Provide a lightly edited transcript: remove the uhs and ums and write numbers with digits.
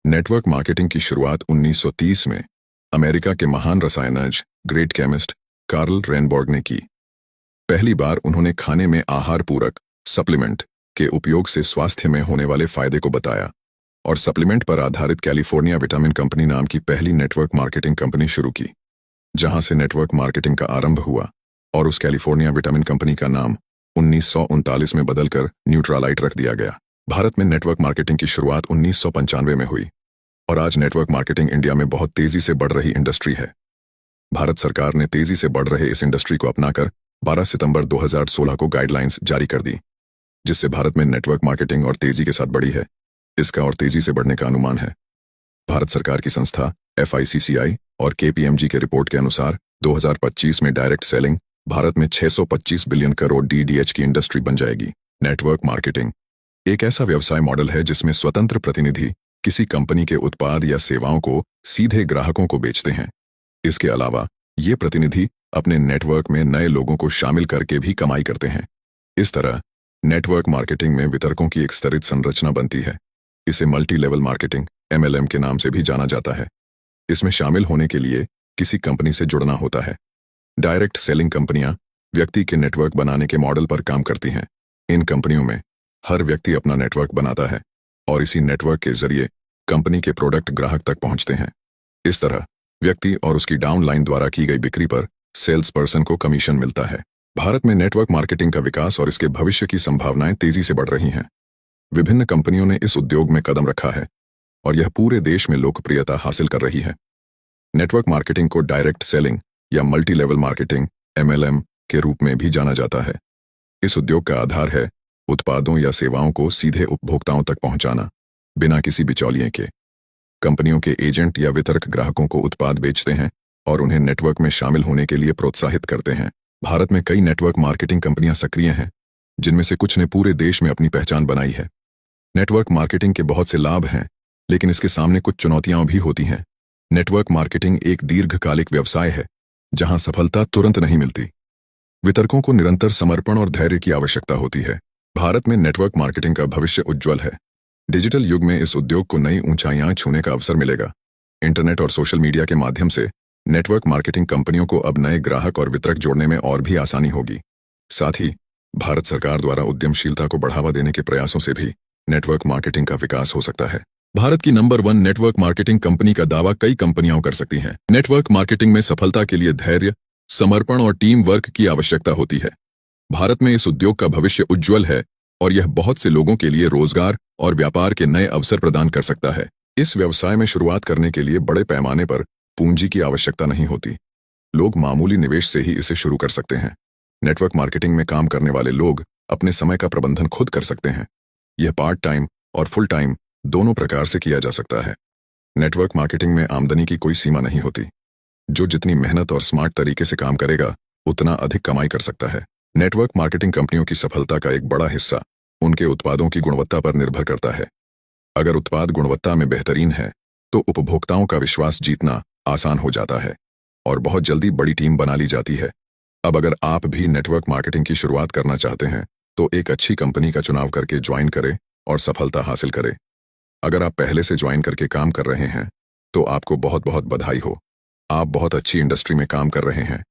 Network marketing की शुरुआत 1930 में अमेरिका के महान रसायनज्ञ ग्रेट केमिस्ट कार्ल रेनबॉर्ग ने की। पहली बार उन्होंने खाने में आहार पूरक सप्लीमेंट के उपयोग से स्वास्थ्य में होने वाले फायदे को बताया और सप्लीमेंट पर आधारित कैलिफोर्निया विटामिन कंपनी नाम की पहली नेटवर्क मार्केटिंग कंपनी शुरू की, जहां से नेटवर्क मार्केटिंग का आरंभ हुआ और उस कैलिफोर्निया विटामिन कंपनी का नाम 1939 में बदलकर न्यूट्रालाइट रख दिया गया। भारत में नेटवर्क मार्केटिंग की शुरुआत 1995 में हुई और आज नेटवर्क मार्केटिंग इंडिया में बहुत तेजी से बढ़ रही इंडस्ट्री है। भारत सरकार ने तेजी से बढ़ रहे इस इंडस्ट्री को अपनाकर 12 सितंबर 2016 को गाइडलाइंस जारी कर दी, जिससे भारत में नेटवर्क मार्केटिंग और तेजी के साथ बढ़ी है। इसका और तेजी से बढ़ने का अनुमान है। भारत सरकार की संस्था FICCI और KPMG के रिपोर्ट के अनुसार 2025 में डायरेक्ट सेलिंग भारत में 625 बिलियन करोड़ DDH की इंडस्ट्री बन जाएगी। नेटवर्क मार्केटिंग एक ऐसा व्यवसाय मॉडल है जिसमें स्वतंत्र प्रतिनिधि किसी कंपनी के उत्पाद या सेवाओं को सीधे ग्राहकों को बेचते हैं। इसके अलावा ये प्रतिनिधि अपने नेटवर्क में नए लोगों को शामिल करके भी कमाई करते हैं। इस तरह नेटवर्क मार्केटिंग में वितरकों की एक स्तरित संरचना बनती है। इसे मल्टी लेवल मार्केटिंग MLM के नाम से भी जाना जाता है। इसमें शामिल होने के लिए किसी कंपनी से जुड़ना होता है। डायरेक्ट सेलिंग कंपनियां व्यक्ति के नेटवर्क बनाने के मॉडल पर काम करती हैं। इन कंपनियों में हर व्यक्ति अपना नेटवर्क बनाता है और इसी नेटवर्क के जरिए कंपनी के प्रोडक्ट ग्राहक तक पहुंचते हैं। इस तरह व्यक्ति और उसकी डाउनलाइन द्वारा की गई बिक्री पर सेल्स पर्सन को कमीशन मिलता है। भारत में नेटवर्क मार्केटिंग का विकास और इसके भविष्य की संभावनाएं तेजी से बढ़ रही हैं। विभिन्न कंपनियों ने इस उद्योग में कदम रखा है और यह पूरे देश में लोकप्रियता हासिल कर रही है। नेटवर्क मार्केटिंग को डायरेक्ट सेलिंग या मल्टी लेवल मार्केटिंग MLM के रूप में भी जाना जाता है। इस उद्योग का आधार है उत्पादों या सेवाओं को सीधे उपभोक्ताओं तक पहुंचाना, बिना किसी बिचौलिए के। कंपनियों के एजेंट या वितरक ग्राहकों को उत्पाद बेचते हैं और उन्हें नेटवर्क में शामिल होने के लिए प्रोत्साहित करते हैं। भारत में कई नेटवर्क मार्केटिंग कंपनियां सक्रिय हैं, जिनमें से कुछ ने पूरे देश में अपनी पहचान बनाई है। नेटवर्क मार्केटिंग के बहुत से लाभ हैं, लेकिन इसके सामने कुछ चुनौतियां भी होती हैं। नेटवर्क मार्केटिंग एक दीर्घकालिक व्यवसाय है, जहां सफलता तुरंत नहीं मिलती। वितरकों को निरंतर समर्पण और धैर्य की आवश्यकता होती है। भारत में नेटवर्क मार्केटिंग का भविष्य उज्ज्वल है। डिजिटल युग में इस उद्योग को नई ऊंचाइयां छूने का अवसर मिलेगा। इंटरनेट और सोशल मीडिया के माध्यम से नेटवर्क मार्केटिंग कंपनियों को अब नए ग्राहक और वितरक जोड़ने में और भी आसानी होगी। साथ ही भारत सरकार द्वारा उद्यमशीलता को बढ़ावा देने के प्रयासों से भी नेटवर्क मार्केटिंग का विकास हो सकता है। भारत की नंबर 1 नेटवर्क मार्केटिंग कंपनी का दावा कई कंपनियां कर सकती हैं। नेटवर्क मार्केटिंग में सफलता के लिए धैर्य, समर्पण और टीम वर्क की आवश्यकता होती है। भारत में इस उद्योग का भविष्य उज्ज्वल है और यह बहुत से लोगों के लिए रोजगार और व्यापार के नए अवसर प्रदान कर सकता है। इस व्यवसाय में शुरुआत करने के लिए बड़े पैमाने पर पूंजी की आवश्यकता नहीं होती। लोग मामूली निवेश से ही इसे शुरू कर सकते हैं। नेटवर्क मार्केटिंग में काम करने वाले लोग अपने समय का प्रबंधन खुद कर सकते हैं। यह पार्ट टाइम और फुल टाइम दोनों प्रकार से किया जा सकता है। नेटवर्क मार्केटिंग में आमदनी की कोई सीमा नहीं होती। जो जितनी मेहनत और स्मार्ट तरीके से काम करेगा, उतना अधिक कमाई कर सकता है। नेटवर्क मार्केटिंग कंपनियों की सफलता का एक बड़ा हिस्सा उनके उत्पादों की गुणवत्ता पर निर्भर करता है। अगर उत्पाद गुणवत्ता में बेहतरीन है, तो उपभोक्ताओं का विश्वास जीतना आसान हो जाता है और बहुत जल्दी बड़ी टीम बना ली जाती है। अब अगर आप भी नेटवर्क मार्केटिंग की शुरुआत करना चाहते हैं, तो एक अच्छी कंपनी का चुनाव करके ज्वाइन करें और सफलता हासिल करें। अगर आप पहले से ज्वाइन करके काम कर रहे हैं, तो आपको बहुत बहुत बधाई हो। आप बहुत अच्छी इंडस्ट्री में काम कर रहे हैं